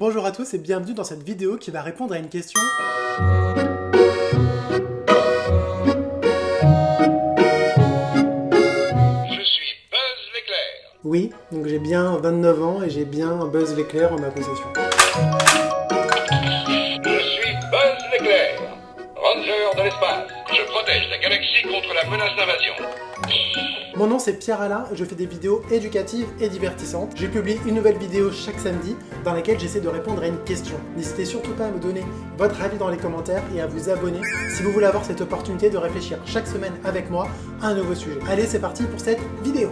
Bonjour à tous et bienvenue dans cette vidéo qui va répondre à une question. Je suis Buzz l'éclair. Oui, donc j'ai bien 29 ans et j'ai bien Buzz l'éclair en ma possession. Je suis Buzz l'éclair, ranger de l'espace. Je protège la galaxie contre la menace d'invasion. Mon nom c'est Pierre Alain, je fais des vidéos éducatives et divertissantes. Je publie une nouvelle vidéo chaque samedi dans laquelle j'essaie de répondre à une question. N'hésitez surtout pas à me donner votre avis dans les commentaires et à vous abonner si vous voulez avoir cette opportunité de réfléchir chaque semaine avec moi à un nouveau sujet. Allez, c'est parti pour cette vidéo.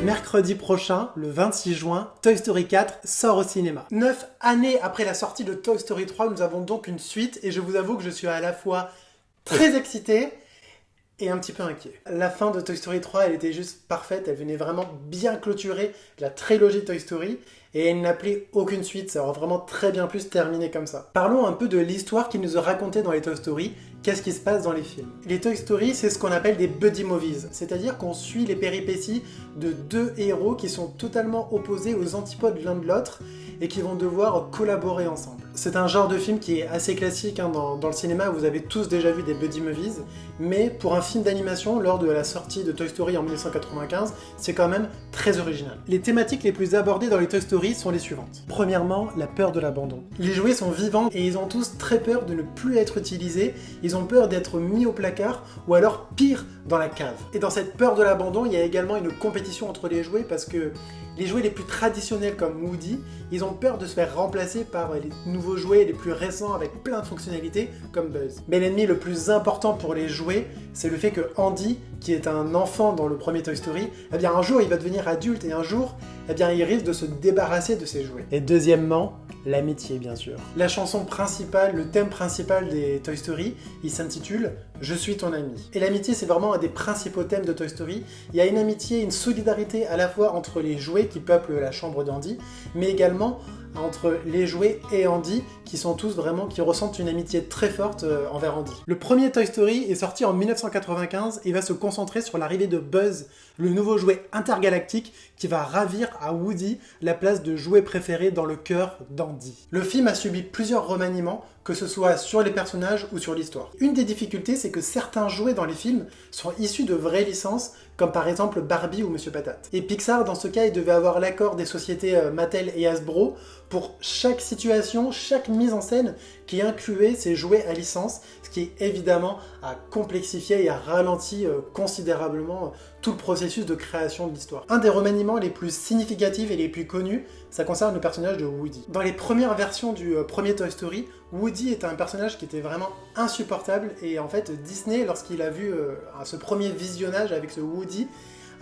Mercredi prochain, le 26 juin, Toy Story 4 sort au cinéma. 9 années après la sortie de Toy Story 3, nous avons donc une suite et je vous avoue que je suis à la fois très excité et un petit peu inquiet. La fin de Toy Story 3, elle était juste parfaite, elle venait vraiment bien clôturer la trilogie Toy Story et elle n'appelait aucune suite, ça aurait vraiment très bien pu se terminer comme ça. Parlons un peu de l'histoire qu'il nous a racontée dans les Toy Story. Qu'est-ce qui se passe dans les films? Les Toy Story, c'est ce qu'on appelle des buddy movies, c'est-à-dire qu'on suit les péripéties de deux héros qui sont totalement opposés aux antipodes l'un de l'autre et qui vont devoir collaborer ensemble. C'est un genre de film qui est assez classique dans le cinéma, vous avez tous déjà vu des buddy movies, mais pour un film d'animation, lors de la sortie de Toy Story en 1995, c'est quand même très original. Les thématiques les plus abordées dans les Toy Story sont les suivantes. Premièrement, la peur de l'abandon. Les jouets sont vivants et ils ont tous très peur de ne plus être utilisés, ils ont peur d'être mis au placard ou alors pire, dans la cave. Et dans cette peur de l'abandon, il y a également une compétition entre les jouets parce que les jouets les plus traditionnels comme Woody, ils ont peur de se faire remplacer par les nouveaux jouets les plus récents avec plein de fonctionnalités comme Buzz. Mais l'ennemi le plus important pour les jouets, c'est le fait que Andy, qui est un enfant dans le premier Toy Story, eh bien un jour il va devenir adulte et un jour, eh bien il risque de se débarrasser de ses jouets. Et deuxièmement, l'amitié bien sûr. La chanson principale, le thème principal des Toy Story, il s'intitule « Je suis ton ami ». Et l'amitié c'est vraiment un des principaux thèmes de Toy Story. Il y a une amitié, une solidarité à la fois entre les jouets qui peuplent la chambre d'Andy, mais également entre les jouets et Andy, qui sont tous vraiment, qui ressentent une amitié très forte envers Andy. Le premier Toy Story est sorti en 1995 et va se concentrer sur l'arrivée de Buzz, le nouveau jouet intergalactique qui va ravir à Woody la place de jouet préféré dans le cœur d'Andy. Le film a subi plusieurs remaniements, que ce soit sur les personnages ou sur l'histoire. Une des difficultés, c'est que certains jouets dans les films sont issus de vraies licences, comme par exemple Barbie ou Monsieur Patate. Et Pixar, dans ce cas, il devait avoir l'accord des sociétés Mattel et Hasbro pour chaque situation, chaque mise en scène qui incluait ces jouets à licence, ce qui évidemment a complexifié et a ralenti considérablement tout le processus de création de l'histoire. Un des remaniements les plus significatifs et les plus connus, ça concerne le personnage de Woody. Dans les premières versions du premier Toy Story, Woody était un personnage qui était vraiment insupportable et en fait Disney, lorsqu'il a vu ce premier visionnage avec ce Woody,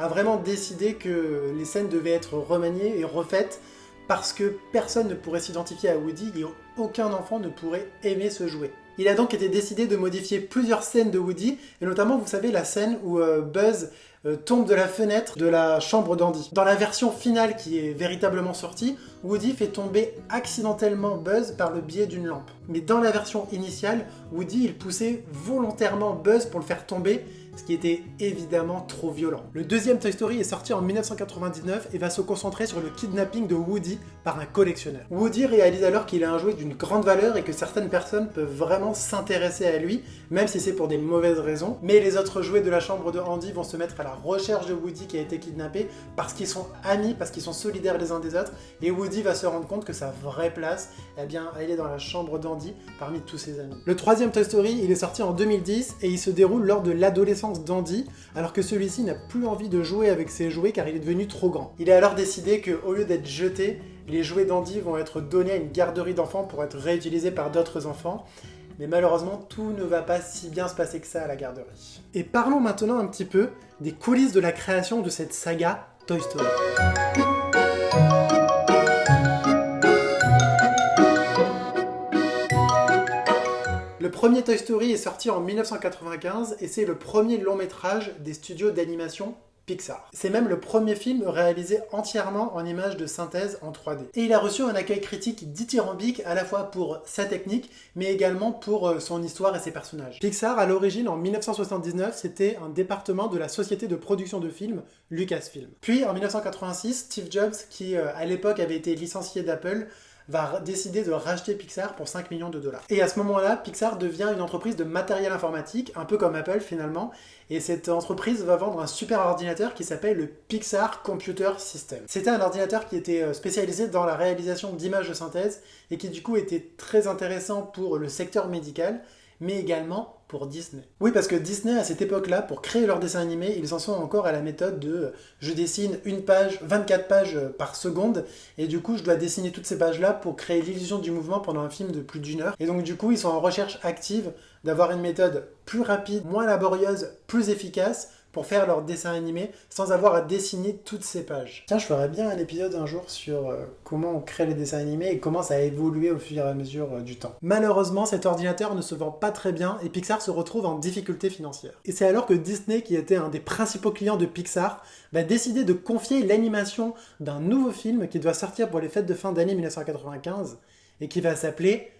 a vraiment décidé que les scènes devaient être remaniées et refaites parce que personne ne pourrait s'identifier à Woody et aucun enfant ne pourrait aimer ce jouet. Il a donc été décidé de modifier plusieurs scènes de Woody, et notamment, vous savez, la scène où Buzz tombe de la fenêtre de la chambre d'Andy. Dans la version finale qui est véritablement sortie, Woody fait tomber accidentellement Buzz par le biais d'une lampe. Mais dans la version initiale, Woody il poussait volontairement Buzz pour le faire tomber, ce qui était évidemment trop violent. Le deuxième Toy Story est sorti en 1999 et va se concentrer sur le kidnapping de Woody par un collectionneur. Woody réalise alors qu'il a un jouet d'une grande valeur et que certaines personnes peuvent vraiment s'intéresser à lui, même si c'est pour des mauvaises raisons. Mais les autres jouets de la chambre de Andy vont se mettre à la recherche de Woody qui a été kidnappé parce qu'ils sont amis, parce qu'ils sont solidaires les uns des autres, et Woody va se rendre compte que sa vraie place, eh bien, elle est dans la chambre d'Andy parmi tous ses amis. Le troisième Toy Story, il est sorti en 2010 et il se déroule lors de l'adolescence d'Andy, alors que celui-ci n'a plus envie de jouer avec ses jouets car il est devenu trop grand. Il a alors décidé qu'au lieu d'être jetés, les jouets d'Andy vont être donnés à une garderie d'enfants pour être réutilisés par d'autres enfants. Mais malheureusement, tout ne va pas si bien se passer que ça à la garderie. Et parlons maintenant un petit peu des coulisses de la création de cette saga Toy Story. Le premier Toy Story est sorti en 1995 et c'est le premier long métrage des studios d'animation Pixar. C'est même le premier film réalisé entièrement en images de synthèse en 3D. Et il a reçu un accueil critique dithyrambique à la fois pour sa technique, mais également pour son histoire et ses personnages. Pixar, à l'origine, en 1979, c'était un département de la société de production de films Lucasfilm. Puis, en 1986, Steve Jobs, qui à l'époque avait été licencié d'Apple, va décider de racheter Pixar pour 5 millions de dollars. Et à ce moment-là, Pixar devient une entreprise de matériel informatique, un peu comme Apple finalement, et cette entreprise va vendre un super ordinateur qui s'appelle le Pixar Computer System. C'était un ordinateur qui était spécialisé dans la réalisation d'images de synthèse et qui du coup était très intéressant pour le secteur médical, mais également pour Disney. Oui, parce que Disney, à cette époque-là, pour créer leurs dessins animés, ils en sont encore à la méthode de je dessine une page, 24 pages par seconde, et du coup, je dois dessiner toutes ces pages-là pour créer l'illusion du mouvement pendant un film de plus d'1 heure. Et donc, du coup, ils sont en recherche active d'avoir une méthode plus rapide, moins laborieuse, plus efficace, pour faire leur dessin animé sans avoir à dessiner toutes ces pages. Tiens, je ferais bien un épisode un jour sur comment on crée les dessins animés et comment ça a évolué au fur et à mesure du temps. Malheureusement, cet ordinateur ne se vend pas très bien et Pixar se retrouve en difficulté financière. Et c'est alors que Disney, qui était un des principaux clients de Pixar, va décider de confier l'animation d'un nouveau film qui doit sortir pour les fêtes de fin d'année 1995 et qui va s'appeler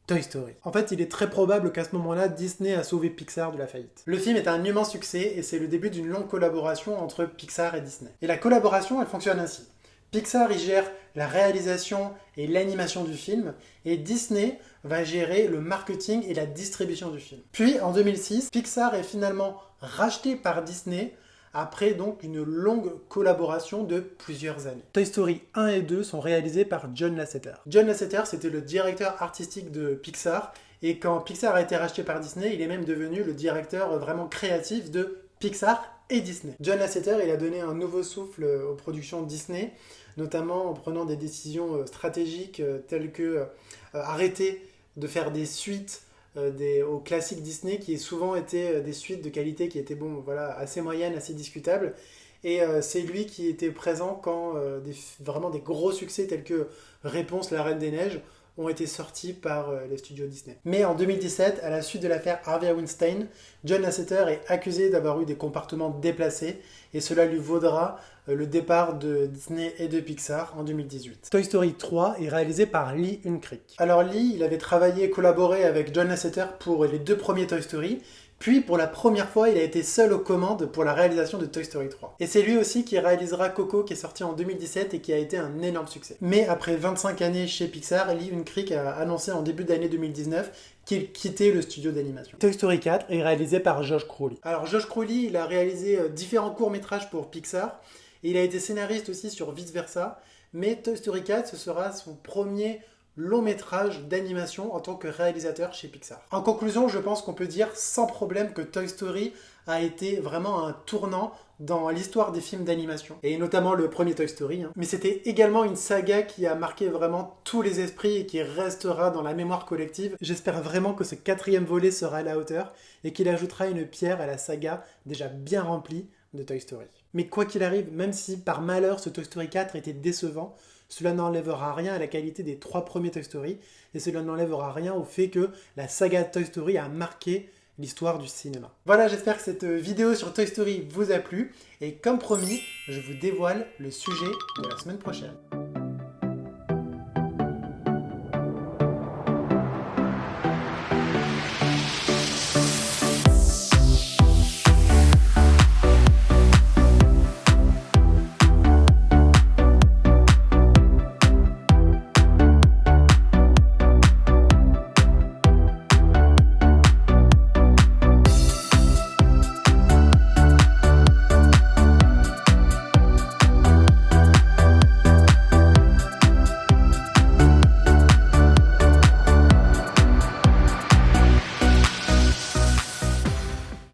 Toy Story. En fait, il est très probable qu'à ce moment-là, Disney a sauvé Pixar de la faillite. Le film est un immense succès et c'est le début d'une longue collaboration entre Pixar et Disney. Et la collaboration, elle fonctionne ainsi. Pixar y gère la réalisation et l'animation du film et Disney va gérer le marketing et la distribution du film. Puis, en 2006, Pixar est finalement racheté par Disney après donc une longue collaboration de plusieurs années. Toy Story 1 et 2 sont réalisés par John Lasseter. John Lasseter, c'était le directeur artistique de Pixar, et quand Pixar a été racheté par Disney, il est même devenu le directeur vraiment créatif de Pixar et Disney. John Lasseter, il a donné un nouveau souffle aux productions Disney, notamment en prenant des décisions stratégiques telles que arrêter de faire des suites aux classiques Disney qui souvent étaient des suites de qualité qui étaient assez moyennes, assez discutables. Et c'est lui qui était présent quand vraiment des gros succès tels que Réponse, la Reine des Neiges ont été sortis par les studios Disney. Mais en 2017, à la suite de l'affaire Harvey Weinstein, John Lasseter est accusé d'avoir eu des comportements déplacés et cela lui vaudra le départ de Disney et de Pixar en 2018. Toy Story 3 est réalisé par Lee Unkrich. Alors Lee, il avait travaillé et collaboré avec John Lasseter pour les 2 premiers Toy Story, puis pour la première fois, il a été seul aux commandes pour la réalisation de Toy Story 3. Et c'est lui aussi qui réalisera Coco, qui est sorti en 2017 et qui a été un énorme succès. Mais après 25 années chez Pixar, Lee Unkrich a annoncé en début d'année 2019 qu'il quittait le studio d'animation. Toy Story 4 est réalisé par Josh Crowley. Alors Josh Crowley, il a réalisé différents courts-métrages pour Pixar, et il a été scénariste aussi sur Vice Versa, mais Toy Story 4, ce sera son premier long métrage d'animation en tant que réalisateur chez Pixar. En conclusion, je pense qu'on peut dire sans problème que Toy Story a été vraiment un tournant dans l'histoire des films d'animation, et notamment le premier Toy Story. Mais c'était également une saga qui a marqué vraiment tous les esprits et qui restera dans la mémoire collective. J'espère vraiment que ce 4e volet sera à la hauteur et qu'il ajoutera une pierre à la saga déjà bien remplie de Toy Story. Mais quoi qu'il arrive, même si par malheur ce Toy Story 4 était décevant, cela n'enlèvera rien à la qualité des 3 premiers Toy Story, et cela n'enlèvera rien au fait que la saga Toy Story a marqué l'histoire du cinéma. Voilà, j'espère que cette vidéo sur Toy Story vous a plu, et comme promis, je vous dévoile le sujet de la semaine prochaine.